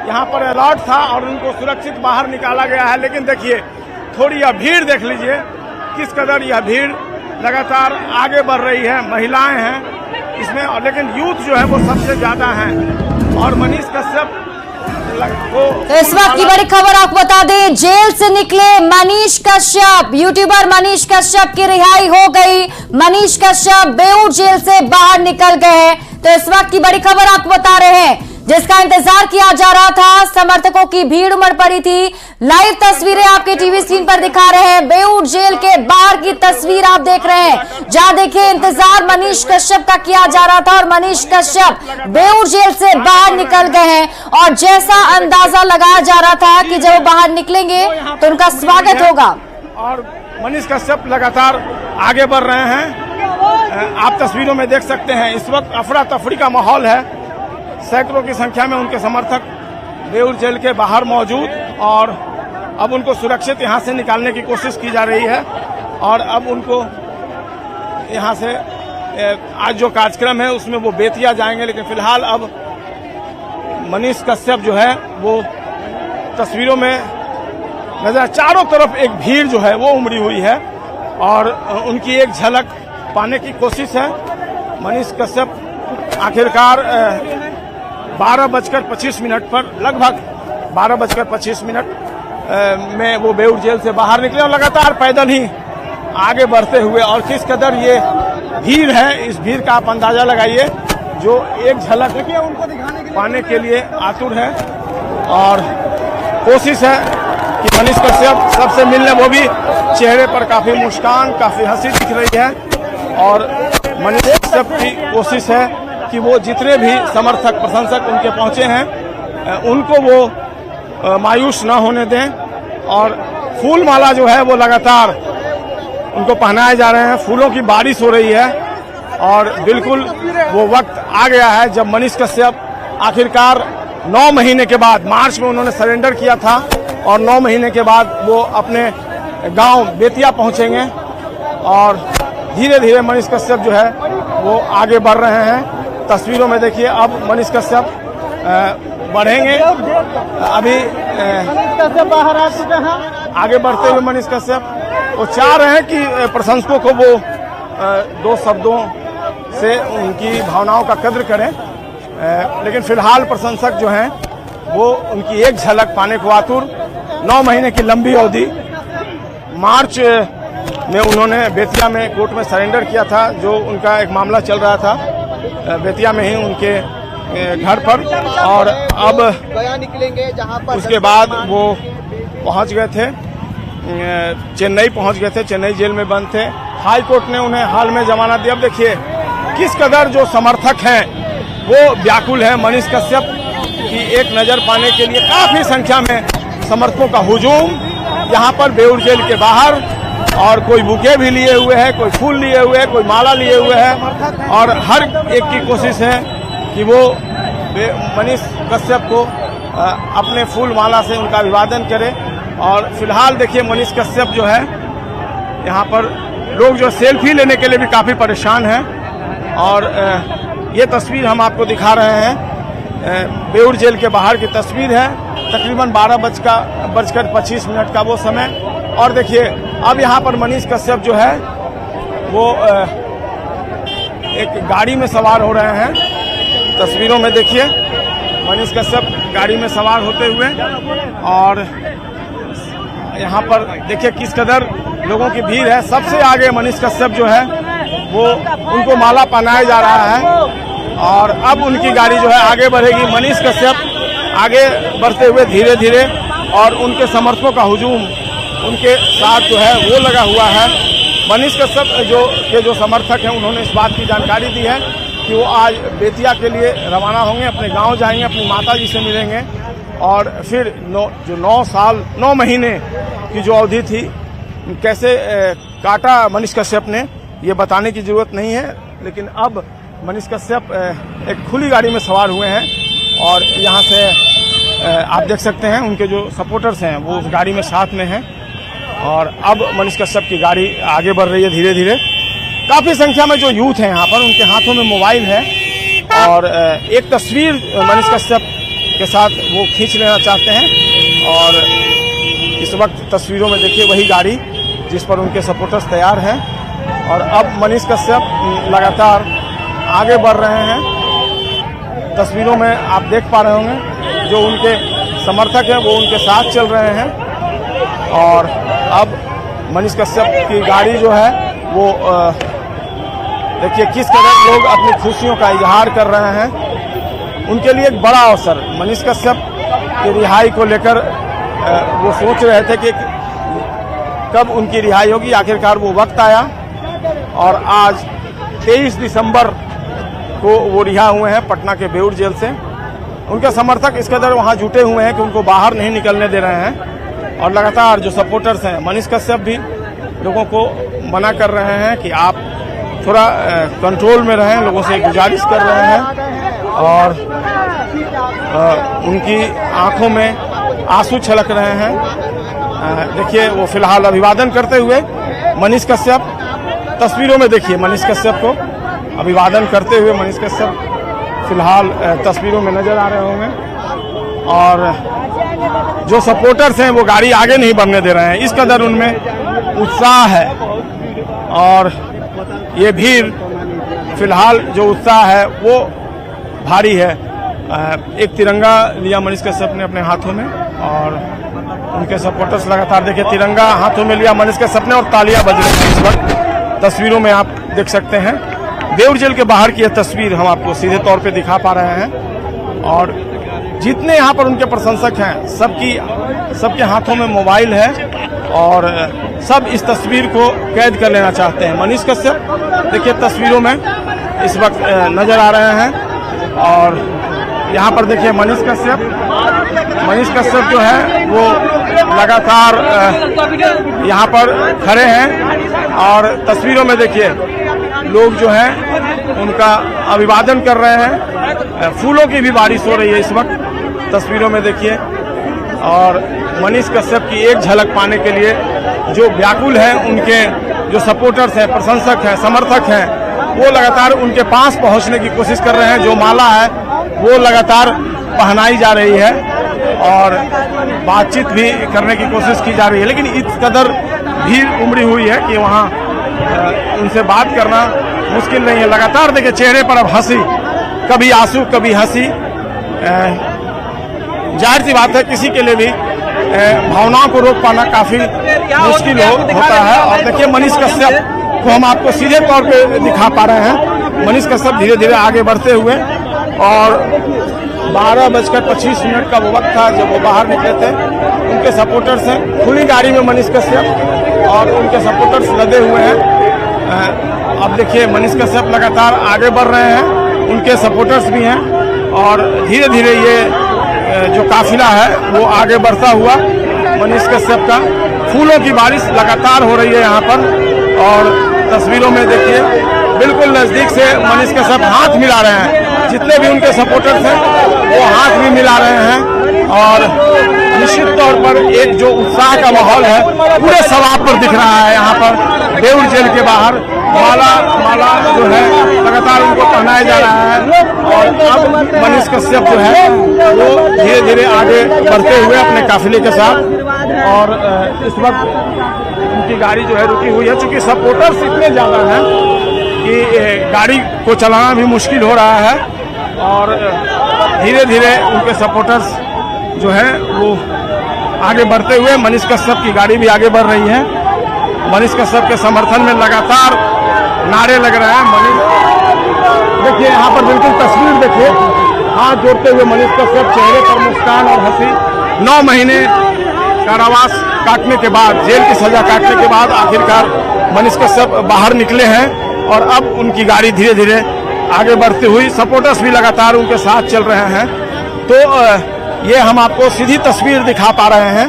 यहाँ पर अलर्ट था और उनको सुरक्षित बाहर निकाला गया है। लेकिन देखिए थोड़ी यह भीड़ देख लीजिए, किस कदर यह भीड़ लगातार आगे बढ़ रही है। महिलाएं हैं इसमें, और लेकिन यूथ जो है वो सबसे ज्यादा है। और मनीष कश्यप तो इस वक्त की बड़ी खबर आपको बता दें, जेल से निकले मनीष कश्यप, यूट्यूबर मनीष कश्यप की रिहाई हो गई। मनीष कश्यप बेऊर जेल से बाहर निकल गए हैं। तो इस वक्त की बड़ी खबर आपको बता रहे हैं, जिसका इंतजार किया जा रहा था। समर्थकों की भीड़ उमड़ पड़ी थी। लाइव तस्वीरें आपके टीवी स्क्रीन पर दिखा रहे हैं। बेऊर जेल के बाहर की तस्वीर आप देख रहे हैं, जहां देखिए इंतजार मनीष कश्यप का किया जा रहा था और मनीष कश्यप बेऊर जेल से बाहर निकल गए हैं। और जैसा अंदाजा लगाया जा रहा था कि जब वो बाहर निकलेंगे तो उनका स्वागत होगा। और मनीष कश्यप लगातार आगे बढ़ रहे हैं। आप तस्वीरों में देख सकते हैं इस वक्त अफरा तफरी का माहौल है। सैकड़ों की संख्या में उनके समर्थक बेऊर जेल के बाहर मौजूद, और अब उनको सुरक्षित यहां से निकालने की कोशिश की जा रही है। और अब उनको यहां से आज जो कार्यक्रम है उसमें वो बेतिया जाएंगे। लेकिन फिलहाल अब मनीष कश्यप जो है वो तस्वीरों में नजर, चारों तरफ एक भीड़ जो है वो उमड़ी हुई है और उनकी एक झलक पाने की कोशिश है। मनीष कश्यप आखिरकार 12:25 पर, लगभग 12:25 में वो बेऊर जेल से बाहर निकले और लगातार पैदल ही आगे बढ़ते हुए, और किस कदर ये भीड़ है, इस भीड़ का आप अंदाजा लगाइए, जो एक झलक उनको पाने के लिए आतुर है। और कोशिश है कि मनीष कश्यप सबसे मिलने, वो भी चेहरे पर काफी मुस्कान, काफी हंसी दिख रही है। और मनीष कश्यप की कोशिश है कि वो जितने भी समर्थक प्रशंसक उनके पहुंचे हैं उनको वो मायूस न होने दें। और फूल माला जो है वो लगातार उनको पहनाए जा रहे हैं। फूलों की बारिश हो रही है और बिल्कुल वो वक्त आ गया है जब मनीष कश्यप आखिरकार 9 महीने के बाद, मार्च में उन्होंने सरेंडर किया था और 9 महीने के बाद वो अपने गांव बेतिया पहुंचेंगे। और धीरे धीरे मनीष कश्यप जो है वो आगे बढ़ रहे हैं। तस्वीरों में देखिए अब मनीष कश्यप बढ़ेंगे। अभी बाहर आ चुके हैं। आगे बढ़ते हुए मनीष कश्यप वो चाह रहे हैं कि प्रशंसकों को वो 2 शब्दों से उनकी भावनाओं का कद्र करें। लेकिन फिलहाल प्रशंसक जो हैं वो उनकी एक झलक पाने को आतुर। 9 महीने की लंबी अवधि, मार्च में उन्होंने बेतिया में कोर्ट में सरेंडर किया था, जो उनका एक मामला चल रहा था बेतिया में ही उनके घर पर। और अब निकलेंगे जहां पर उसके बाद वो पहुंच गए थे, चेन्नई पहुंच गए थे, चेन्नई जेल में बंद थे। हाई कोर्ट ने उन्हें हाल में जमानत दी। अब देखिए किस कदर जो समर्थक हैं वो व्याकुल हैं। मनीष कश्यप की एक नज़र पाने के लिए काफ़ी संख्या में समर्थकों का हुजूम यहाँ पर बेऊर जेल के बाहर, और कोई बुके भी लिए हुए है, कोई फूल लिए हुए है, कोई माला लिए हुए है। और हर एक की कोशिश है कि वो मनीष कश्यप को अपने फूल माला से उनका अभिवादन करे। और फिलहाल देखिए मनीष कश्यप जो है यहाँ पर लोग जो सेल्फी लेने के लिए भी काफ़ी परेशान हैं। और ये तस्वीर हम आपको दिखा रहे हैं, बेऊर जेल के बाहर की तस्वीर है। तकरीबन 12:25 का वो समय। और देखिए अब यहाँ पर मनीष कश्यप जो है वो एक गाड़ी में सवार हो रहे हैं। तस्वीरों में देखिए मनीष कश्यप गाड़ी में सवार होते हुए, और यहाँ पर देखिए किस कदर लोगों की भीड़ है। सबसे आगे मनीष कश्यप जो है वो उनको माला पहनाया जा रहा है और अब उनकी गाड़ी जो है आगे बढ़ेगी। मनीष कश्यप आगे बढ़ते हुए धीरे धीरे, और उनके समर्थकों का हुजूम उनके साथ जो है वो लगा हुआ है। मनीष कश्यप जो समर्थक हैं उन्होंने इस बात की जानकारी दी है कि वो आज बेतिया के लिए रवाना होंगे, अपने गांव जाएंगे, अपनी माता जी से मिलेंगे। और फिर 9 महीने की जो अवधि थी कैसे काटा मनीष कश्यप ने, ये बताने की जरूरत नहीं है। लेकिन अब मनीष कश्यप एक खुली गाड़ी में सवार हुए हैं और यहाँ से आप देख सकते हैं उनके जो सपोर्टर्स हैं वो उस गाड़ी में साथ में हैं। और अब मनीष कश्यप की गाड़ी आगे बढ़ रही है धीरे धीरे। काफ़ी संख्या में जो यूथ हैं यहाँ पर, उनके हाथों में मोबाइल है। और एक तस्वीर मनीष कश्यप के साथ वो खींच लेना चाहते हैं। और इस वक्त तस्वीरों में देखिए वही गाड़ी जिस पर उनके सपोर्टर्स तैयार हैं। और अब मनीष कश्यप लगातार आगे बढ़ रहे हैं। तस्वीरों में आप देख पा रहे होंगे जो उनके समर्थक हैं वो उनके साथ चल रहे हैं। और अब मनीष कश्यप की गाड़ी जो है वो देखिए किस कदर लोग अपनी खुशियों का इजहार कर रहे हैं। उनके लिए एक बड़ा अवसर, मनीष कश्यप की रिहाई को लेकर वो सोच रहे थे कि कब उनकी रिहाई होगी। आखिरकार वो वक्त आया और आज 23 दिसंबर को वो रिहा हुए हैं पटना के बेउर जेल से। उनके समर्थक इस कदर वहाँ जुटे हुए हैं कि उनको बाहर नहीं निकलने दे रहे हैं। और लगातार जो सपोर्टर्स हैं, मनीष कश्यप भी लोगों को मना कर रहे हैं कि आप थोड़ा कंट्रोल में रहें, लोगों से गुजारिश कर रहे हैं। और उनकी आंखों में आंसू छलक रहे हैं। देखिए वो फिलहाल अभिवादन करते हुए मनीष कश्यप, तस्वीरों में देखिए मनीष कश्यप को अभिवादन करते हुए मनीष कश्यप फिलहाल तस्वीरों में नजर आ रहे होंगे। और जो सपोर्टर्स हैं वो गाड़ी आगे नहीं बढ़ने दे रहे हैं, इस कदर उनमें उत्साह है। और ये भीड़ फिलहाल जो उत्साह है वो भारी है। एक तिरंगा लिया मनीष कश्यप ने अपने हाथों में और उनके सपोर्टर्स लगातार देखिए तिरंगा हाथों में लिया मनीष कश्यप ने और तालियां बज रही हैं। इस वक्त तस्वीरों में आप देख सकते हैं बेउर जेल के बाहर की यह तस्वीर हम आपको सीधे तौर पे दिखा पा रहे हैं। और जितने यहाँ पर उनके प्रशंसक हैं सबके हाथों में मोबाइल है और सब इस तस्वीर को कैद कर लेना चाहते हैं। मनीष कश्यप देखिए तस्वीरों में इस वक्त नजर आ रहे हैं। और यहाँ पर देखिए मनीष कश्यप जो है वो लगातार यहाँ पर खड़े हैं। और तस्वीरों में देखिए लोग जो हैं उनका अभिवादन कर रहे हैं। फूलों की भी बारिश हो रही है इस वक्त तस्वीरों में देखिए। और मनीष कश्यप की एक झलक पाने के लिए जो व्याकुल हैं, उनके जो सपोर्टर्स हैं, प्रशंसक हैं, समर्थक हैं, वो लगातार उनके पास पहुंचने की कोशिश कर रहे हैं। जो माला है वो लगातार पहनाई जा रही है और बातचीत भी करने की कोशिश की जा रही है। लेकिन इस कदर भीड़ उमड़ी हुई है कि वहाँ उनसे बात करना मुश्किल नहीं है। लगातार देखिए चेहरे पर अब हंसी, कभी आंसू कभी हंसी। जाहिर सी बात है किसी के लिए भी भावनाओं को रोक पाना काफी मुश्किल होता है। और देखिए मनीष कश्यप को हम आपको सीधे तौर पे दिखा पा रहे हैं। मनीष कश्यप धीरे धीरे आगे बढ़ते हुए और 12:25 का वो वक्त था जब वो बाहर निकले थे। उनके सपोर्टर्स हैं, खुली गाड़ी में मनीष कश्यप और उनके सपोर्टर्स लदे हुए हैं। अब देखिए मनीष कश्यप लगातार आगे बढ़ रहे हैं, उनके सपोर्टर्स भी हैं। और धीरे धीरे ये जो काफिला है वो आगे बढ़ता हुआ मनीष कश्यप का, फूलों की बारिश लगातार हो रही है यहाँ पर। और तस्वीरों में देखिए बिल्कुल नजदीक से मनीष कश्यप हाथ मिला रहे हैं। जितने भी उनके सपोर्टर्स हैं वो हाथ भी मिला रहे हैं। और निश्चित तौर पर एक जो उत्साह का माहौल है पूरे सवाब पर दिख रहा है। यहाँ पर बेउर जेल के बाहर माला जो है लगातार उनको पहनाया जा रहा है। और अब मनीष कश्यप जो है वो धीरे धीरे आगे बढ़ते हुए अपने काफिले के साथ। और इस वक्त उनकी गाड़ी जो है रुकी हुई है, चूंकि सपोर्टर्स इतने ज़्यादा हैं कि गाड़ी को चलाना भी मुश्किल हो रहा है। और धीरे धीरे उनके सपोर्टर्स जो है वो आगे बढ़ते हुए, मनीष कश्यप की गाड़ी भी आगे बढ़ रही है। मनीष कश्यप के समर्थन में लगातार नारे लग रहे हैं। मनीष देखिए यहाँ पर बिल्कुल तस्वीर देखिए, हाथ जोड़ते हुए मनीष कश्यप, चेहरे पर मुस्कान और हंसी। 9 महीने कारावास काटने के बाद, जेल की सजा काटने के बाद आखिरकार मनीष कश्यप बाहर निकले हैं। और अब उनकी गाड़ी धीरे धीरे आगे बढ़ती हुई, सपोर्टर्स भी लगातार उनके साथ चल रहे हैं। तो ये हम आपको सीधी तस्वीर दिखा पा रहे हैं।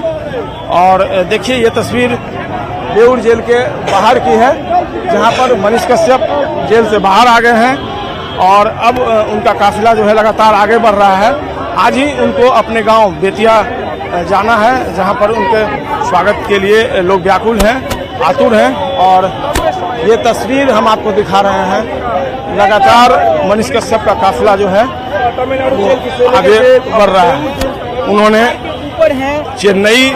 और देखिए ये तस्वीर बेउर जेल के बाहर की है, जहां पर मनीष कश्यप जेल से बाहर आ गए हैं। और अब उनका काफिला जो है लगातार आगे बढ़ रहा है। आज ही उनको अपने गांव बेतिया जाना है, जहां पर उनके स्वागत के लिए लोग व्याकुल हैं, आतुर हैं। और ये तस्वीर हम आपको दिखा रहे हैं लगातार मनीष कश्यप का काफिला जो है वो आगे बढ़ रहा है। उन्होंने चेन्नई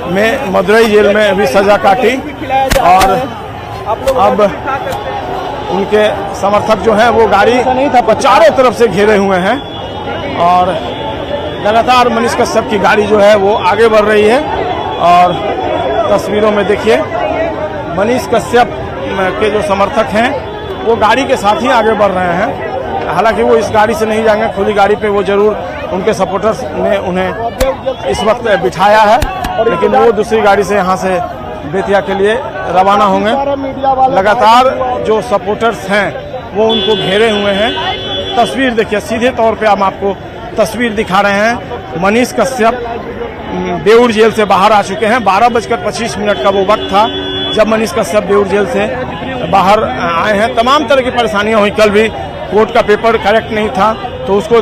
में मदुरई जेल में अभी सजा काटी और अब उनके समर्थक जो हैं वो गाड़ी चारों तरफ से घेरे हुए हैं और लगातार मनीष कश्यप की गाड़ी जो है वो आगे बढ़ रही है। और तस्वीरों में देखिए मनीष कश्यप के जो समर्थक हैं वो गाड़ी के साथ ही आगे बढ़ रहे हैं। हालांकि वो इस गाड़ी से नहीं जाएंगे, खुली गाड़ी पे वो जरूर उनके सपोर्टर्स ने उन्हें इस वक्त बिठाया है, लेकिन वो दूसरी गाड़ी से यहाँ से बेतिया के लिए रवाना होंगे। लगातार जो सपोर्टर्स हैं वो उनको घेरे हुए हैं। तस्वीर देखिए, सीधे तौर पे हम आपको तस्वीर दिखा रहे हैं। मनीष कश्यप बेउर जेल से बाहर आ चुके हैं। 12:25 का वो वक्त था जब मनीष कश्यप बेउर जेल से बाहर आए हैं। तमाम तरह की परेशानियां हुई। कल भी कोर्ट का पेपर करेक्ट नहीं था तो उसको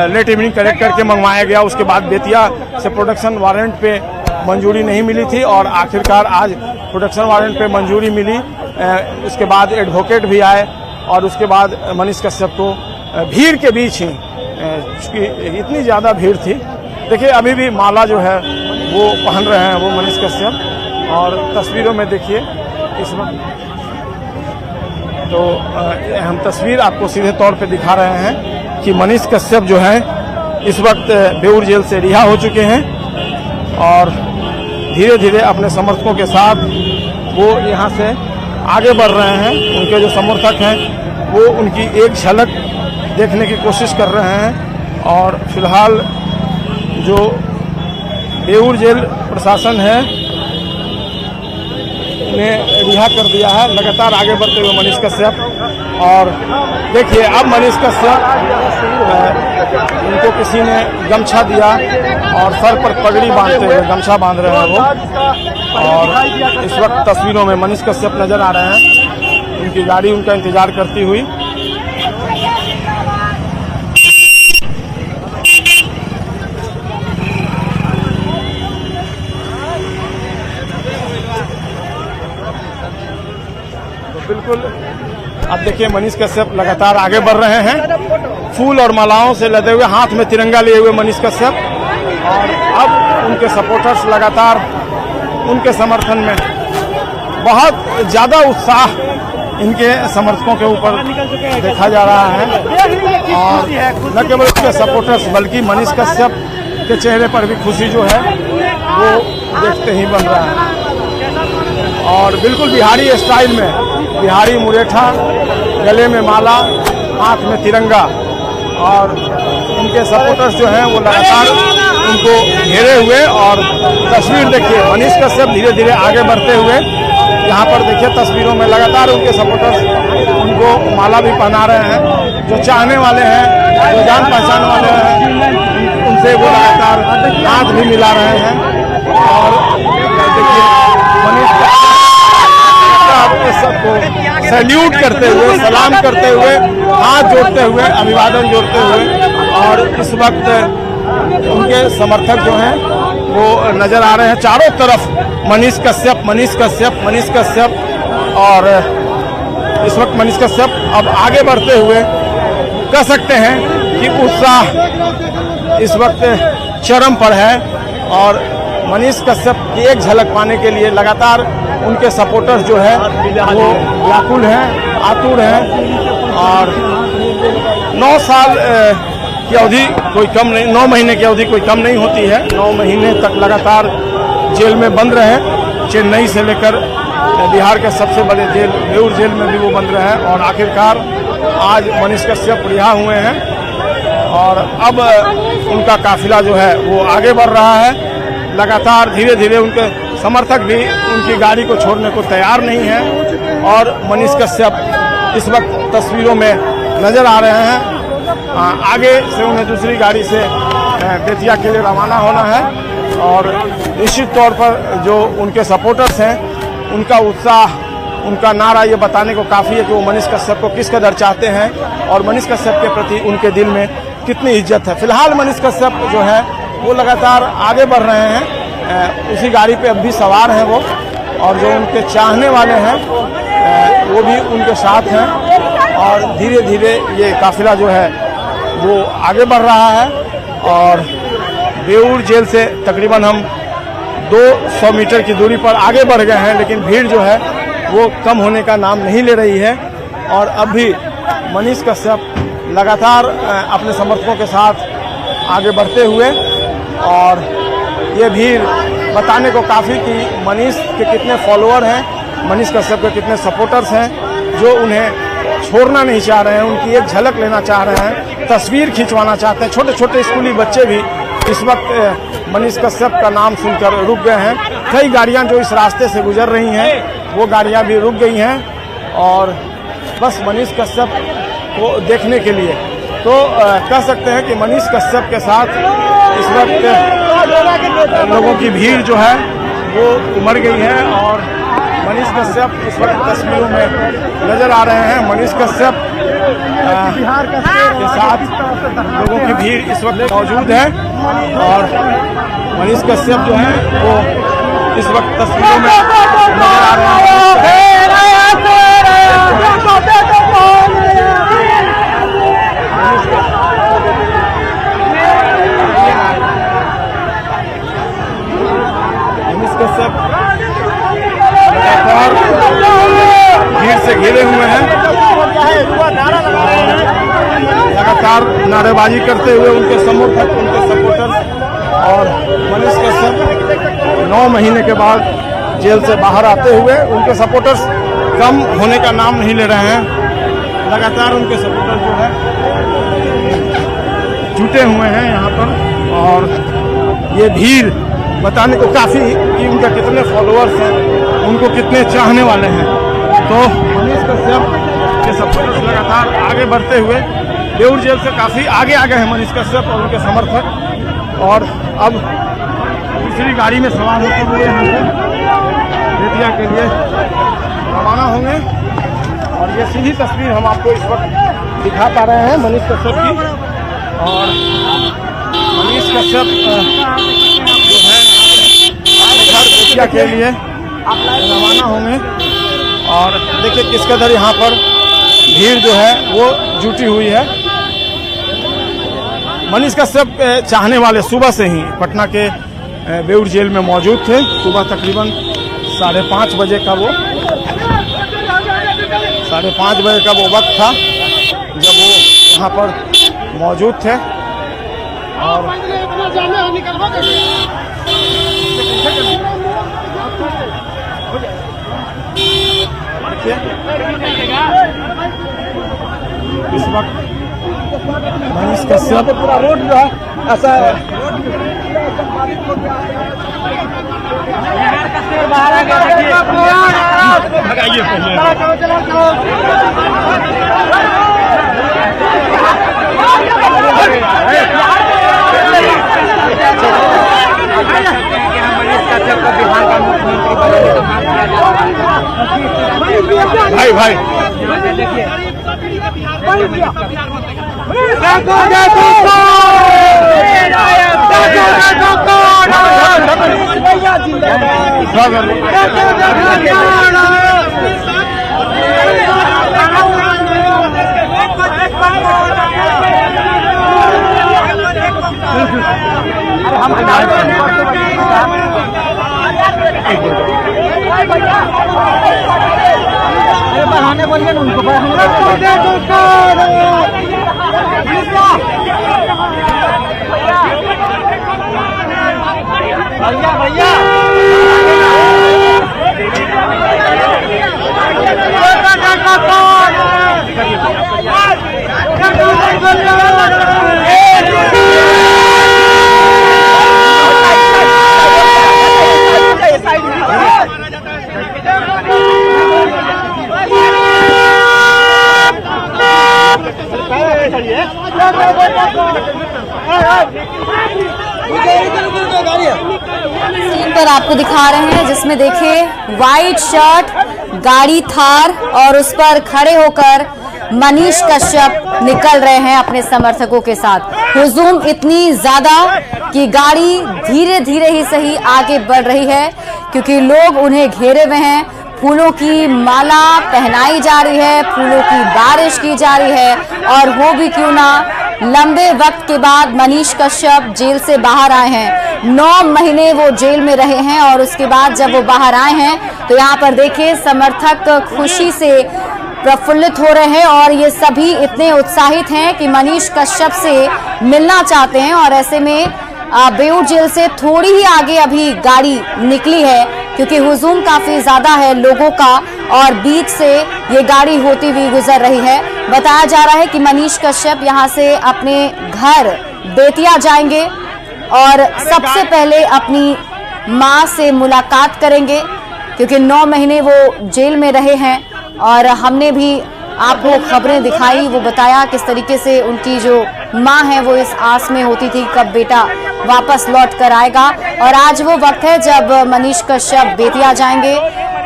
लेट इवनिंग करेक्ट करके मंगवाया गया। उसके बाद बेतिया से प्रोडक्शन वारंट पे मंजूरी नहीं मिली थी और आखिरकार आज प्रोडक्शन वारंट पे मंजूरी मिली। उसके बाद एडवोकेट भी आए और उसके बाद मनीष कश्यप को भीड़ के बीच ही, चूँकि इतनी ज़्यादा भीड़ थी, देखिए अभी भी माला जो है वो पहन रहे हैं वो मनीष कश्यप। और तस्वीरों में देखिए इस वक्त तो हम तस्वीर आपको सीधे तौर पे दिखा रहे हैं कि मनीष कश्यप जो है इस वक्त बेउर जेल से रिहा हो चुके हैं और धीरे धीरे अपने समर्थकों के साथ वो यहाँ से आगे बढ़ रहे हैं। उनके जो समर्थक हैं वो उनकी एक झलक देखने की कोशिश कर रहे हैं। और फिलहाल जो बेउर जेल प्रशासन है ने रिहा कर दिया है। लगातार आगे बढ़ते हुए मनीष कश्यप, और देखिए अब मनीष कश्यप उनको किसी ने गमछा दिया और सर पर पगड़ी बांधते हुए गमछा बांध रहे हैं वो। और इस वक्त तस्वीरों में मनीष कश्यप नजर आ रहे हैं, उनकी गाड़ी उनका इंतजार करती हुई। बिल्कुल अब देखिए मनीष कश्यप लगातार आगे बढ़ रहे हैं, फूल और मालाओं से लदे हुए, हाथ में तिरंगा लिए हुए मनीष कश्यप। और अब उनके सपोर्टर्स लगातार उनके समर्थन में, बहुत ज़्यादा उत्साह इनके समर्थकों के ऊपर देखा जा रहा है। और न केवल उनके सपोर्टर्स बल्कि मनीष कश्यप के चेहरे पर भी खुशी जो है वो देखते ही बन रहा है। और बिल्कुल बिहारी स्टाइल में, बिहारी मुरेठा, गले में माला, हाथ में तिरंगा, और उनके सपोर्टर्स जो हैं वो लगातार उनको घेरे हुए। और तस्वीर देखिए मनीष कश्यप धीरे धीरे आगे बढ़ते हुए, यहाँ पर देखिए तस्वीरों में लगातार उनके सपोर्टर्स उनको माला भी पहना रहे हैं। जो चाहने वाले हैं, जो जान पहचान वाले हैं, उनसे वो लगातार हाथ भी मिला रहे हैं। और देखिए मनीष सबको सैल्यूट करते हुए, सलाम करते हुए, हाथ जोड़ते हुए, अभिवादन जोड़ते हुए। और इस वक्त उनके समर्थक जो हैं वो नजर आ रहे हैं चारों तरफ, मनीष कश्यप, मनीष कश्यप, मनीष कश्यप। और इस वक्त मनीष कश्यप अब आगे बढ़ते हुए कह सकते हैं कि उत्साह इस वक्त चरम पर है। और मनीष कश्यप की एक झलक पाने के लिए लगातार उनके सपोर्टर्स जो है वो व्याकुल हैं, आतुर हैं। और 9 साल की अवधि कोई कम नहीं, 9 महीने की अवधि कोई कम नहीं होती है। 9 महीने तक लगातार जेल में बंद रहे। चेन्नई से लेकर बिहार के सबसे बड़े जेल बेउर जेल में भी वो बंद रहे और आखिरकार आज मनीष कश्यप रिहा हुए हैं। और अब उनका काफिला जो है वो आगे बढ़ रहा है। लगातार धीरे धीरे उनके समर्थक भी उनकी गाड़ी को छोड़ने को तैयार नहीं है। और मनीष कश्यप इस वक्त तस्वीरों में नजर आ रहे हैं। आगे से उन्हें दूसरी गाड़ी से बेतिया के लिए रवाना होना है। और निश्चित तौर पर जो उनके सपोर्टर्स हैं उनका उत्साह, उनका नारा ये बताने को काफ़ी है कि वो मनीष कश्यप को किस कदर चाहते हैं और मनीष कश्यप के प्रति उनके दिल में कितनी इज्जत है। फिलहाल मनीष कश्यप जो है वो लगातार आगे बढ़ रहे हैं, उसी गाड़ी पे अब भी सवार हैं वो। और जो उनके चाहने वाले हैं वो भी उनके साथ हैं। और धीरे धीरे ये काफिला जो है वो आगे बढ़ रहा है और बेऊर जेल से तकरीबन हम 200 मीटर की दूरी पर आगे बढ़ गए हैं, लेकिन भीड़ जो है वो कम होने का नाम नहीं ले रही है। और अब भी मनीष कश्यप लगातार अपने समर्थकों के साथ आगे बढ़ते हुए, और ये भीड़ बताने को काफ़ी कि मनीष के कितने फॉलोअर हैं, मनीष कश्यप के कितने सपोर्टर्स हैं जो उन्हें छोड़ना नहीं चाह रहे हैं, उनकी एक झलक लेना चाह रहे हैं, तस्वीर खिंचवाना चाहते हैं। छोटे छोटे स्कूली बच्चे भी इस वक्त मनीष कश्यप का नाम सुनकर रुक गए हैं। कई गाड़ियां जो इस रास्ते से गुजर रही हैं वो गाड़ियां भी रुक गई हैं और बस मनीष कश्यप को देखने के लिए। तो कह सकते हैं कि मनीष कश्यप के साथ इस वक्त लोगों की भीड़ जो है वो उमड़ गई है और मनीष कश्यप इस वक्त तस्वीरों में नजर आ रहे हैं। मनीष कश्यप के साथ लोगों की भीड़ इस वक्त मौजूद है और मनीष कश्यप जो है वो इस वक्त तस्वीरों में नजर आ रहे हैं। मनीष कश्यप भीड़ से घिरे हुए हैं, लगातार नारेबाजी करते हुए उनके समर्थक, उनके सपोर्टर्स। और मनीष कश्यप 9 महीने के बाद जेल से बाहर आते हुए उनके सपोर्टर्स कम होने का नाम नहीं ले रहे हैं। लगातार उनके सपोर्टर्स जो है जुटे हुए हैं यहाँ पर और ये भीड़ बताने को काफ़ी कि उनका कितने फॉलोअर्स हैं, उनको कितने चाहने वाले हैं। तो मनीष कश्यप के सपोर्टर्स लगातार आगे बढ़ते हुए बेऊर जेल से काफ़ी आगे आ गए हैं मनीष कश्यप और उनके समर्थक। और अब दूसरी गाड़ी में सवार होते हुए यहाँ से बेतिया के लिए रवाना होंगे और ये सीधी तस्वीर हम आपको इस वक्त दिखा पा रहे हैं मनीष कश्यप की। और मनीष कश्यप जो है घर बेतिया के लिए रवाना होंगे और देखिए किस कदर यहाँ पर भीड़ जो है वो जुटी हुई है। मनीष कश्यप चाहने वाले सुबह से ही पटना के बेऊर जेल में मौजूद थे। सुबह तकरीबन 5:30 बजे का वो 5:30 बजे का वो वक्त था जब वो यहाँ पर मौजूद थे। और इस वक्त मनीष कश्यप पूरा रोड जो है ऐसा बाहर आ गया। भगाइए भाई भाई बढ़ाने बोलिए ना उनको भैया स्क्रीन पर आपको दिखा रहे हैं जिसमें देखिए व्हाइट शर्ट, गाड़ी थार और उस पर खड़े होकर मनीष कश्यप निकल रहे हैं अपने समर्थकों के साथ। हुजूम इतनी ज्यादा कि गाड़ी धीरे धीरे ही सही आगे बढ़ रही है क्योंकि लोग उन्हें घेरे हुए हैं, फूलों की माला पहनाई जा रही है, फूलों की बारिश की जा रही है। और हो भी क्यों ना, लंबे वक्त के बाद मनीष कश्यप जेल से बाहर आए हैं। 9 महीने वो जेल में रहे हैं और उसके बाद जब वो बाहर आए हैं तो यहाँ पर देखिए समर्थक खुशी से प्रफुल्लित हो रहे हैं और ये सभी इतने उत्साहित हैं कि मनीष कश्यप से मिलना चाहते हैं। और ऐसे में बेऊर जेल से थोड़ी ही आगे अभी गाड़ी निकली है क्योंकि हुजूम काफी ज्यादा है लोगों का और बीच से ये गाड़ी होती हुई गुजर रही है। बताया जा रहा है कि मनीष कश्यप यहाँ से अपने घर बेतिया जाएंगे और सबसे पहले अपनी मां से मुलाकात करेंगे क्योंकि 9 महीने वो जेल में रहे हैं। और हमने भी आपको खबरें दिखाई, वो बताया किस तरीके से उनकी जो मां है वो इस आस में होती थी कब बेटा वापस लौट कर आएगा। और आज वो वक्त है जब मनीष कश्यप बेतिया जाएंगे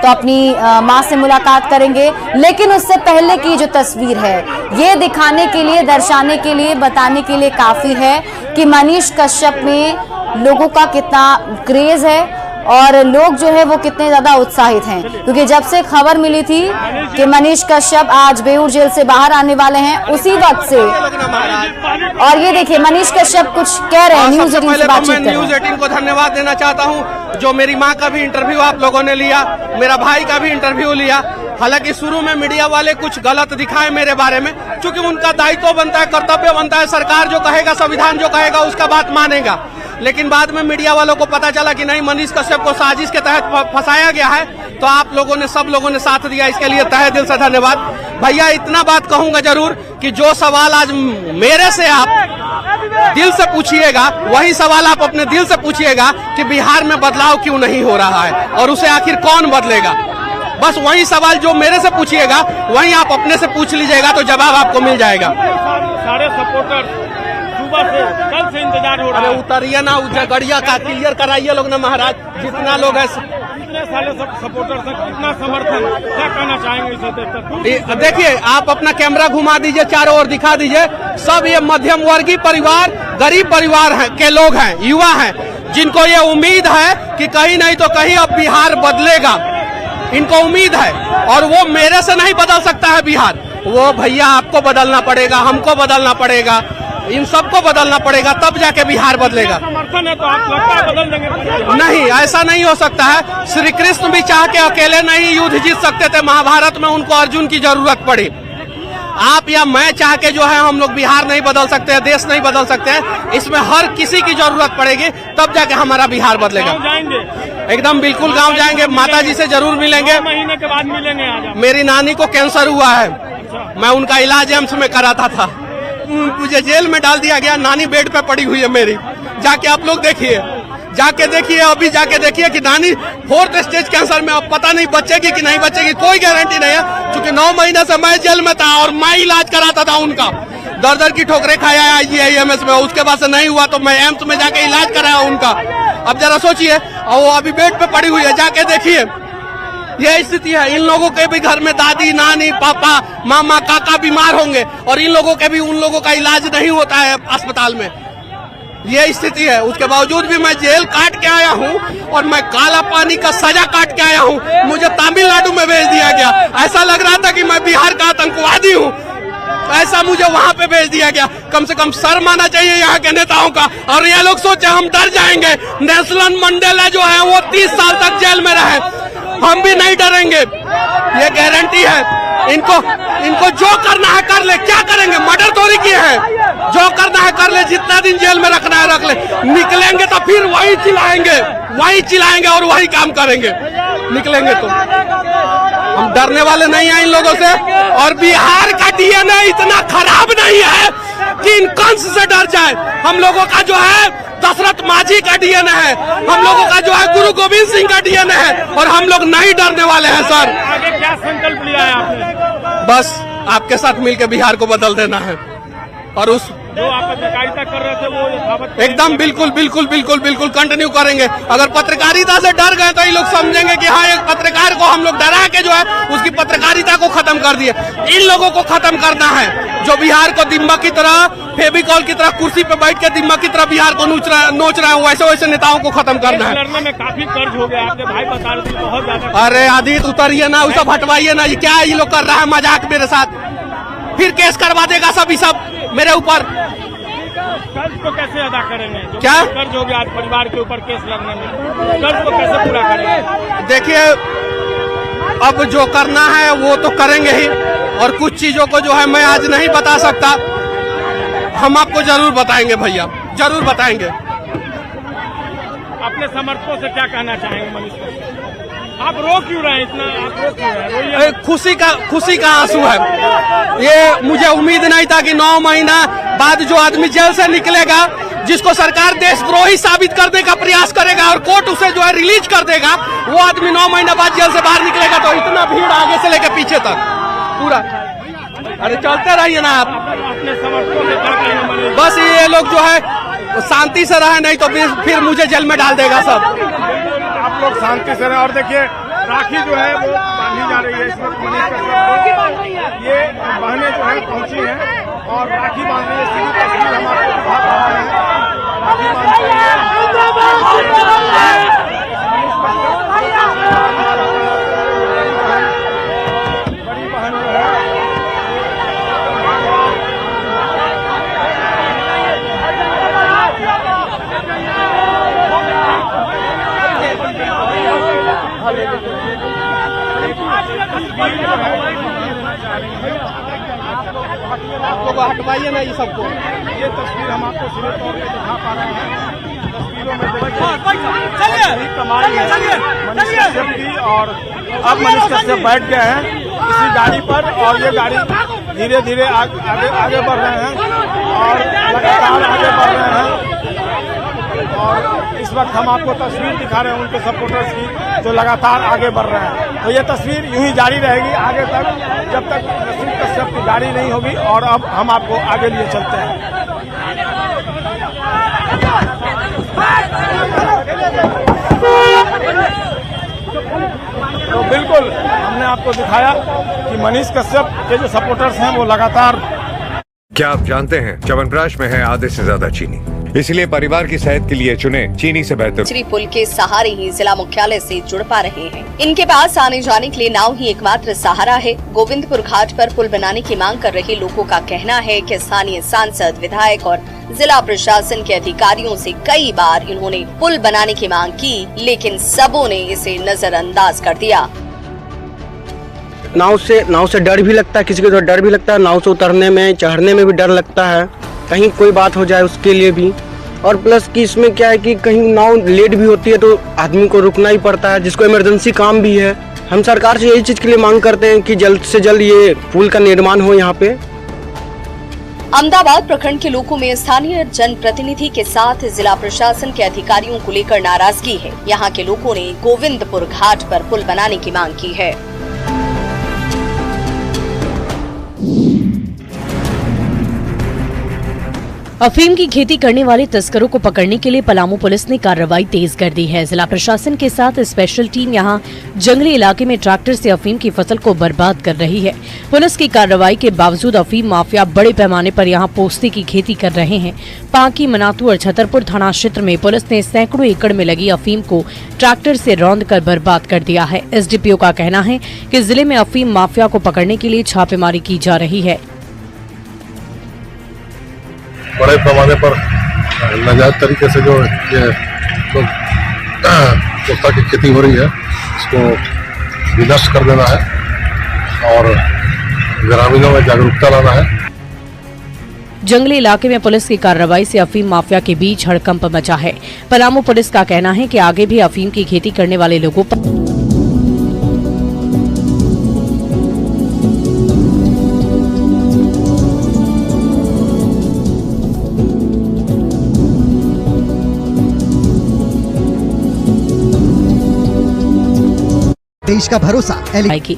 तो अपनी मां से मुलाकात करेंगे। लेकिन उससे पहले की जो तस्वीर है ये दिखाने के लिए, दर्शाने के लिए, बताने के लिए काफी है कि मनीष कश्यप में लोगों का कितना क्रेज है और लोग जो है वो कितने ज्यादा उत्साहित हैं। क्योंकि जब से खबर मिली थी कि मनीष कश्यप आज बेऊर जेल से बाहर आने वाले हैं उसी वक्त से, और ये देखिए मनीष कश्यप कुछ कह रहे हैं, न्यूज 18 से बातचीत कर रहे हैं। न्यूज 18 को धन्यवाद देना चाहता हूं, जो मेरी मां का भी इंटरव्यू आप लोगों ने लिया, मेरा भाई का भी इंटरव्यू लिया। हालांकि शुरू में मीडिया वाले कुछ गलत दिखाए मेरे बारे में, क्योंकि उनका दायित्व बनता है, कर्तव्य बनता है, सरकार जो कहेगा, संविधान जो कहेगा उसका बात मानेगा। लेकिन बाद में मीडिया वालों को पता चला कि नहीं, मनीष कश्यप को साजिश के तहत फंसाया गया है, तो आप लोगों ने, सब लोगों ने साथ दिया, इसके लिए तहे दिल से धन्यवाद। भैया इतना बात कहूंगा जरूर कि जो सवाल आज मेरे से आप दिल से पूछिएगा वही सवाल आप अपने दिल से पूछिएगा कि बिहार में बदलाव क्यों नहीं हो रहा है और उसे आखिर कौन बदलेगा। बस वही सवाल जो मेरे से पूछिएगा वही आप अपने से पूछ लीजिएगा तो जवाब आपको मिल जाएगा। सारे सपोर्टर सुबह से कल से इंतजार हो रहा है। उतरिए ना, गड़िया का क्लियर कराइए लोग ना महाराज, जितना लोग है। कितने सारे सपोर्टर से कितना समर्थन, क्या कहना चाहेंगे इसे देखकर? देखिए, आप अपना कैमरा घुमा दीजिए, चारों ओर दिखा दीजिए, सब ये मध्यम वर्गीय परिवार, गरीब परिवार है के लोग हैं, युवा हैं, जिनको ये उम्मीद है कि कहीं नहीं तो कहीं अब बिहार बदलेगा। इनको उम्मीद है और वो मेरे से नहीं बदल सकता है बिहार, वो भैया आपको बदलना पड़ेगा, हमको बदलना पड़ेगा, इन सबको बदलना पड़ेगा, तब जाके बिहार बदलेगा। समर्थन है तो आप लगता है बदल देंगे? नहीं, ऐसा नहीं हो सकता है। श्री कृष्ण भी चाह के अकेले नहीं युद्ध जीत सकते थे, महाभारत में उनको अर्जुन की जरूरत पड़ी। आप या मैं चाह के जो है हम लोग बिहार नहीं बदल सकते हैं, देश नहीं बदल सकते हैं, इसमें हर किसी की जरूरत पड़ेगी, तब जाके हमारा बिहार बदलेगा। एकदम बिल्कुल गांव जाएंगे, माता जी से जरूर मिलेंगे। महीने के बाद मिलेंगे आज? मेरी नानी को कैंसर हुआ है, मैं उनका इलाज एम्स में कराता था, मुझे जेल में डाल दिया गया, नानी बेड पे पड़ी हुई है मेरी। जाके आप लोग देखिए, जाके देखिए, अभी जाके देखिए कि नानी 4th स्टेज कैंसर में, अब पता नहीं बचेगी कि नहीं बचेगी, कोई गारंटी नहीं है। क्योंकि 9 महीने से मैं जेल में था और मैं इलाज कराता था उनका, दर की ठोकरें खाया IGIMS में, उसके बाद से नहीं हुआ तो मैं एम्स में जाके इलाज कराया उनका। अब जरा सोचिए, वो अभी बेड पे पड़ी हुई है, जाके देखिए, यह स्थिति है। इन लोगों के भी घर में दादी, नानी, पापा, मामा, काका बीमार होंगे और इन लोगों के भी, उन लोगों का इलाज नहीं होता है अस्पताल में, ये स्थिति है। उसके बावजूद भी मैं जेल काट के आया हूँ और मैं काला पानी का सजा काट के आया हूँ, मुझे तमिलनाडु में भेज दिया गया। ऐसा लग रहा था कि मैं बिहार का आतंकवादी हूँ, ऐसा मुझे वहाँ पे भेज दिया गया। कम से कम शर्म आना चाहिए यहाँ के नेताओं का। और ये लोग सोचे हम डर जाएंगे, नेल्सन मंडेला जो है वो 30 साल तक जेल में रहे, हम भी नहीं डरेंगे, ये गारंटी है। इनको जो करना है कर ले, क्या करेंगे, मर्डर थोड़ी किए हैं, जो करना है कर ले, जितना दिन जेल में रखना है रख ले, निकलेंगे तो फिर वही चिल्लाएंगे और वही काम करेंगे, निकलेंगे तो। हम डरने वाले नहीं हैं इन लोगों से। और बिहार का DNA इतना खराब नहीं है कि इन कंस से डर जाए। हम लोगों का जो है दशरथ माझी का DNA है, हम लोगों का जो है गुरु गोविंद सिंह का DNA है और हम लोग नहीं डरने वाले हैं सर। आगे क्या संकल्प लिया है आपने? बस आपके साथ मिलकर बिहार को बदल देना है और उस जो आप पत्रकारिता कर रहे थे वो यथावत एकदम बिल्कुल बिल्कुल बिल्कुल बिल्कुल कंटिन्यू करेंगे। अगर पत्रकारिता से डर गए तो ये लोग समझेंगे कि हाँ, एक पत्रकार को हम लोग डरा के जो है उसकी पत्रकारिता को खत्म कर दिए। इन लोगों को खत्म करना है जो बिहार को दिम्मा की तरह, फेविकॉल की तरह कुर्सी पे बैठ के दिम्मा की तरह बिहार को नोच रहे हैं, वैसे वैसे नेताओं को खत्म करना है। लड़ने में काफी कर्ज हो गया, आपके भाई बता रहे थे बहुत ज्यादा। अरे आदित्य उतरिए ना, उसे हटवाइए ना, ये क्या ये लोग कर रहा है मजाक मेरे साथ। फिर केस करवा देगा सब मेरे ऊपर। कर्ज को कैसे अदा करेंगे? जो क्या कर्ज हो गया आज परिवार के ऊपर केस लगने में, कर्ज को कैसे पूरा करेंगे? देखिए, अब जो करना है वो तो करेंगे ही, और कुछ चीजों को जो है मैं आज नहीं बता सकता, हम आपको जरूर बताएंगे भैया, जरूर बताएंगे। अपने समर्थकों से क्या कहना चाहेंगे मनीष कश्यप? आप रो क्यों रहे हैं इतना? आप रो क्यों रहे हैं? खुशी का आंसू है। ये मुझे उम्मीद नहीं था कि 9 महीना बाद जो आदमी जेल से निकलेगा, जिसको सरकार देशद्रोही साबित करने का प्रयास करेगा और कोर्ट उसे जो है रिलीज कर देगा, वो आदमी 9 महीना बाद जेल से बाहर निकलेगा तो इतना भीड़ आगे से लेकर पीछे तक पूरा। अरे चलते रहिए ना आप। अपने समर्थकों से क्या कहेंगे? बस ये लोग जो है शांति से रहे, नहीं तो फिर मुझे जेल में डाल देगा सब। आप लोग शांति से रहे। और देखिए, राखी जो है वो बांधी जा रही है इस वक्त मनीष कश्यप को। ये बहनें जो है पहुंची हैं और राखी बांध रही है। सीधी तस्वीर हम आपको दिखा रहे हैं, राखी बांध रही है। बड़ी बहन जो है आपको हटवाइए ना ये सबको। ये तस्वीर हम आपको सीधे तौर पे दिखा पा रहे हैं। तस्वीरों में देखिए कमाई है मनीष कश्यप की, और अब मनीष कश्यप बैठ गए हैं इसी गाड़ी पर, और ये गाड़ी धीरे धीरे आगे बढ़ रहे हैं और लगातार आगे बढ़ रहे हैं। और इस वक्त हम आपको तस्वीर दिखा रहे हैं उनके सपोर्टर्स की जो लगातार आगे बढ़ रहे हैं। तो ये तस्वीर यूं ही जारी रहेगी आगे तक, जब तक मनीष कश्यप की गाड़ी नहीं होगी। और अब हम आपको आगे लिए चलते हैं। तो बिल्कुल हमने आपको दिखाया कि मनीष कश्यप के जो सपोर्टर्स हैं वो लगातार। क्या आप जानते हैं च्यवनप्राश में है आधे से ज्यादा चीनी, इसलिए परिवार की सेहत के लिए चुने चीनी से बेहतर। श्री पुल के सहारे ही जिला मुख्यालय से जुड़ पा रहे हैं। इनके पास आने जाने के लिए नाव ही एकमात्र सहारा है। गोविंदपुर घाट पर पुल बनाने की मांग कर रहे लोगों का कहना है कि स्थानीय सांसद, विधायक और जिला प्रशासन के अधिकारियों से कई बार इन्होंने पुल बनाने की मांग की, लेकिन सबों ने इसे नजरअंदाज कर दिया। नाव से डर भी लगता है, किसी को तो डर भी लगता है। नाव से उतरने में, चढ़ने में भी डर लगता है, कहीं कोई बात हो जाए उसके लिए भी। और प्लस कि इसमें क्या है कि कहीं नाव लेट भी होती है तो आदमी को रुकना ही पड़ता है, जिसको इमरजेंसी काम भी है। हम सरकार से यही चीज के लिए मांग करते हैं कि जल्द से जल्द ये पुल का निर्माण हो यहाँ पे। अहमदाबाद प्रखंड के लोगों में स्थानीय जनप्रतिनिधि के साथ जिला प्रशासन के अधिकारियों को लेकर नाराजगी है। यहाँ के लोगों ने गोविंदपुर घाट पर पुल बनाने की मांग की है। अफीम की खेती करने वाले तस्करों को पकड़ने के लिए पलामू पुलिस ने कार्रवाई तेज कर दी है। जिला प्रशासन के साथ स्पेशल टीम यहां जंगली इलाके में ट्रैक्टर से अफीम की फसल को बर्बाद कर रही है। पुलिस की कार्रवाई के बावजूद अफीम माफिया बड़े पैमाने पर यहां पोस्ते की खेती कर रहे हैं। पांकी, मनातू और छतरपुर थाना क्षेत्र में पुलिस ने सैकड़ों एकड़ में लगी अफीम को ट्रैक्टर से रौंद कर बर्बाद कर दिया है। एसडीपीओ का कहना है कि जिले में अफीम माफिया को पकड़ने के लिए छापेमारी की जा रही है। बड़े पैमाने पर नाजायज तरीके से जो ये पोस्ता की खेती हो रही है, इसको विनष्ट कर देना है और ग्रामीणों में जागरूकता लाना है। जंगली इलाके में पुलिस की कार्रवाई से अफीम माफिया के बीच हड़कंप मचा है। पलामू पुलिस का कहना है कि आगे भी अफीम की खेती करने वाले लोगों पर देश का भरोसा आएगी।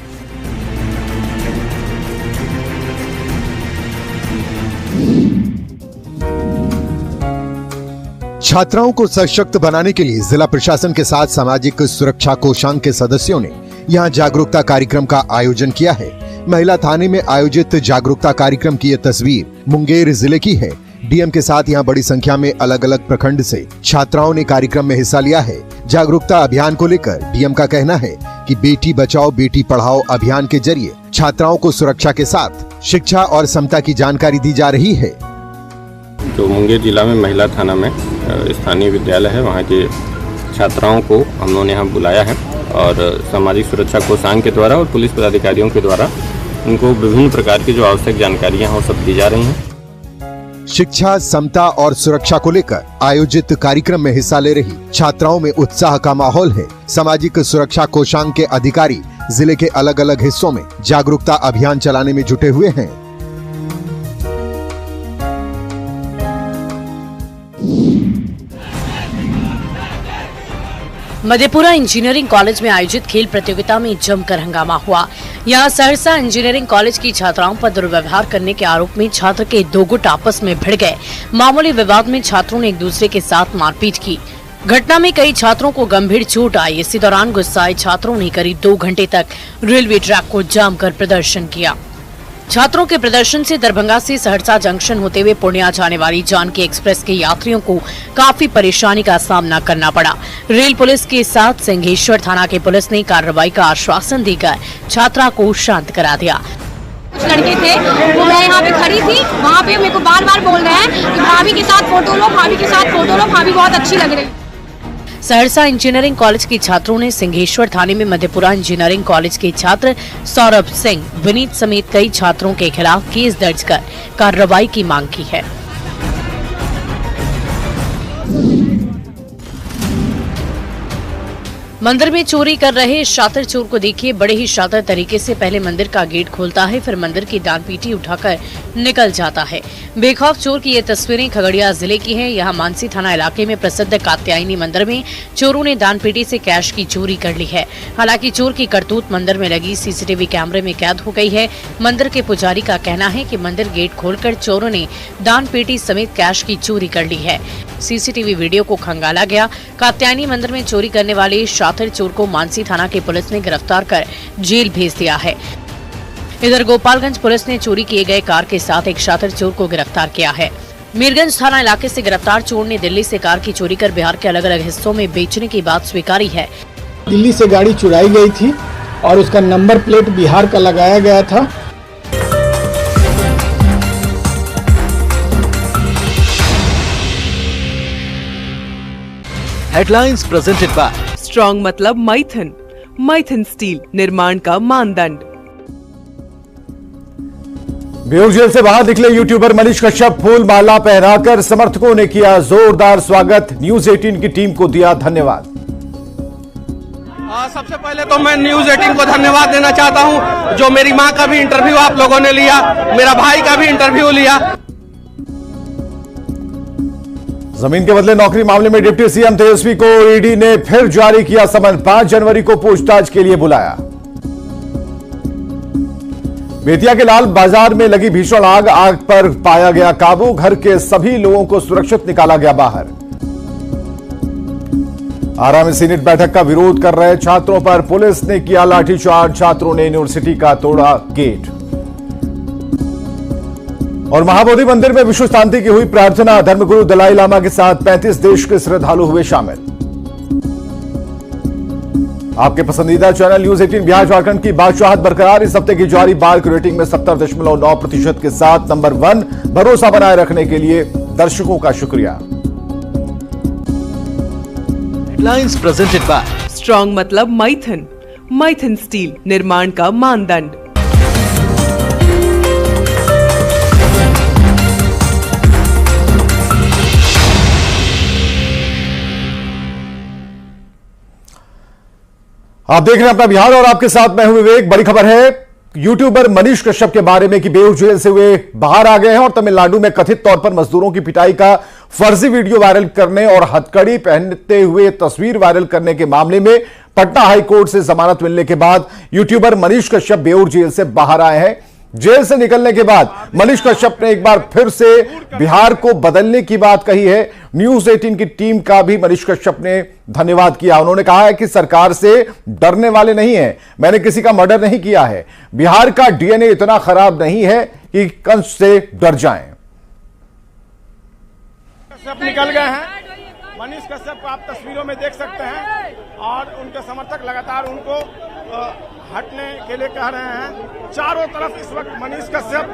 छात्राओं को सशक्त बनाने के लिए जिला प्रशासन के साथ सामाजिक सुरक्षा कोषांग के सदस्यों ने यहां जागरूकता कार्यक्रम का आयोजन किया है। महिला थाने में आयोजित जागरूकता कार्यक्रम की ये तस्वीर मुंगेर जिले की है। डीएम के साथ यहां बड़ी संख्या में अलग अलग प्रखंड से छात्राओं ने कार्यक्रम में हिस्सा लिया है। जागरूकता अभियान को लेकर डीएम का कहना है कि बेटी बचाओ बेटी पढ़ाओ अभियान के जरिए छात्राओं को सुरक्षा के साथ शिक्षा और समता की जानकारी दी जा रही है। जो मुंगेर जिला में महिला थाना में स्थानीय विद्यालय है, वहाँ के छात्राओं को हम लोगों ने यहाँ बुलाया है और सामाजिक सुरक्षा कोषांग के द्वारा और पुलिस पदाधिकारियों के द्वारा उनको विभिन्न प्रकार की जो आवश्यक जानकारियाँ हैं वो सब दी जा रही हैं। शिक्षा, समता और सुरक्षा को लेकर आयोजित कार्यक्रम में हिस्सा ले रही छात्राओं में उत्साह का माहौल है। सामाजिक सुरक्षा कोषांग के अधिकारी जिले के अलग अलग हिस्सों में जागरूकता अभियान चलाने में जुटे हुए हैं। मधेपुरा इंजीनियरिंग कॉलेज में आयोजित खेल प्रतियोगिता में जमकर हंगामा हुआ। यहां सहरसा इंजीनियरिंग कॉलेज की छात्राओं पर दुर्व्यवहार करने के आरोप में छात्र के दो गुट आपस में भिड़ गए। मामूली विवाद में छात्रों ने एक दूसरे के साथ मारपीट की। घटना में कई छात्रों को गंभीर चोट आई। इसी दौरान गुस्साए छात्रों ने करीब 2 घंटे तक रेलवे ट्रैक को जाम कर प्रदर्शन किया। छात्रों के प्रदर्शन से दरभंगा से सहरसा जंक्शन होते हुए पूर्णिया जाने वाली जानकी एक्सप्रेस के यात्रियों को काफी परेशानी का सामना करना पड़ा। रेल पुलिस के साथ सिंहेश्वर थाना के पुलिस ने कार्रवाई का आश्वासन देकर छात्रा को शांत करा दिया। कुछ लड़के थे, वो मैं यहाँ पे खड़ी थी, वहाँ पे मेरे को बार बार बोल रहे हैं कि भाभी के साथ फोटो लो, भाभी के साथ फोटो लो, भाभी बहुत अच्छी लग रही। सहरसा इंजीनियरिंग कॉलेज के छात्रों ने सिंहेश्वर थाने में मधेपुरा इंजीनियरिंग कॉलेज के छात्र सौरभ सिंह, विनीत समेत कई छात्रों के खिलाफ केस दर्ज कर कार्रवाई की मांग की है। मंदिर में चोरी कर रहे शातिर चोर को देखिए। बड़े ही शातिर तरीके से पहले मंदिर का गेट खोलता है, फिर मंदिर की दानपेटी उठाकर निकल जाता है। बेखौफ चोर की ये तस्वीरें खगड़िया जिले की हैं। यहाँ मानसी थाना इलाके में प्रसिद्ध कात्यायनी मंदिर में चोरों ने दानपेटी से कैश की चोरी कर ली है। हालांकि चोर की करतूत मंदिर में लगी सीसीटीवी कैमरे में कैद हो गई है। मंदिर के पुजारी का कहना है कि मंदिर गेट खोलकर चोरों ने दानपेटी समेत कैश की चोरी कर ली है। सीसीटीवी वीडियो को खंगाला गया। कात्यायनी मंदिर में चोरी करने वाले शातिर चोर को मानसी थाना की पुलिस ने गिरफ्तार कर जेल भेज दिया है। इधर गोपालगंज पुलिस ने चोरी किए गए कार के साथ एक शातिर चोर को गिरफ्तार किया है। मीरगंज थाना इलाके से गिरफ्तार चोर ने दिल्ली से कार की चोरी कर बिहार के अलग अलग हिस्सों में बेचने की बात स्वीकारी है। दिल्ली से गाड़ी चुराई गई थी और उसका नंबर प्लेट बिहार का लगाया गया था। हेडलाइंस प्रेजेंटेड बाय स्ट्रॉन्ग मतलब माइथन, माइथन स्टील निर्माण का मानदंड। बेऊर जेल से बाहर निकले यूट्यूबर मनीष कश्यप फूल माला पहनाकर समर्थकों ने किया जोरदार स्वागत। न्यूज 18 की टीम को दिया धन्यवाद। सबसे पहले तो मैं न्यूज 18 को धन्यवाद देना चाहता हूं, जो मेरी मां का भी इंटरव्यू आप लोगों ने लिया, मेरा भाई का भी इंटरव्यू लिया। जमीन के बदले नौकरी मामले में डिप्टी सीएम तेजस्वी को ईडी ने फिर जारी किया समन। 5 जनवरी को पूछताछ के लिए बुलाया। बेतिया के लाल बाजार में लगी भीषण आग पर पाया गया काबू। घर के सभी लोगों को सुरक्षित निकाला गया बाहर। आरा में सीनेट बैठक का विरोध कर रहे छात्रों पर पुलिस ने किया लाठीचार्ज। छात्रों ने यूनिवर्सिटी का तोड़ा गेट। और महाबोधि मंदिर में विश्व शांति की हुई प्रार्थना। धर्मगुरु दलाई लामा के साथ 35 देश के श्रद्धालु हुए शामिल। आपके पसंदीदा चैनल न्यूज 18 बिहार झारखंड की बादशाहत बरकरार। इस हफ्ते की जारी बार की रेटिंग में 70.9% के साथ नंबर 1। भरोसा बनाए रखने के लिए दर्शकों का शुक्रिया। हेडलाइंस प्रेजेंटेड बाय स्ट्रॉन्ग मतलब माइथन, माइथन स्टील निर्माण का मानदंड। आप देख रहे हैं अपना बिहार और आपके साथ मैं हूं विवेक। बड़ी खबर है यूट्यूबर मनीष कश्यप के बारे में कि बेऊर जेल से वे बाहर आ गए हैं और तमिलनाडु में कथित तौर पर मजदूरों की पिटाई का फर्जी वीडियो वायरल करने और हथकड़ी पहनते हुए तस्वीर वायरल करने के मामले में पटना हाईकोर्ट से जमानत मिलने के बाद यूट्यूबर मनीष कश्यप बेऊर जेल से बाहर आए हैं। जेल से निकलने के बाद मनीष कश्यप ने एक बार फिर से बिहार को बदलने की बात कही है। न्यूज 18 की टीम का भी मनीष कश्यप ने धन्यवाद किया। उन्होंने कहा है कि सरकार से डरने वाले नहीं है, मैंने किसी का मर्डर नहीं किया है, बिहार का डीएनए इतना खराब नहीं है कि कंस से डर जाएं। कश्यप निकल गए हैं। मनीष कश्यप को आप तस्वीरों में देख सकते हैं और उनके समर्थक लगातार उनको हटने के लिए कह रहे हैं। चारों तरफ इस वक्त मनीष कश्यप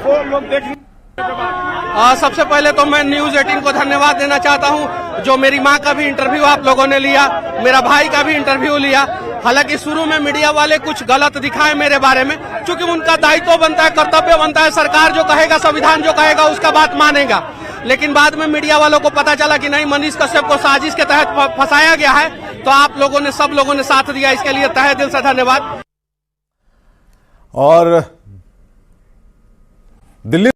को लोग देखने के बाद सबसे पहले तो मैं न्यूज 18 को धन्यवाद देना चाहता हूं, जो मेरी मां का भी इंटरव्यू आप लोगों ने लिया, मेरा भाई का भी इंटरव्यू लिया। हालांकि शुरू में मीडिया वाले कुछ गलत दिखाए मेरे बारे में, क्योंकि उनका दायित्व बनता है, कर्तव्य बनता है, सरकार जो कहेगा, संविधान जो कहेगा उसका बात मानेगा। लेकिन बाद में मीडिया वालों को पता चला कि नहीं, मनीष कश्यप को साजिश के तहत फंसाया गया है, तो आप लोगों ने, सब लोगों ने साथ दिया, इसके लिए तहे दिल से धन्यवाद। और दिल्ली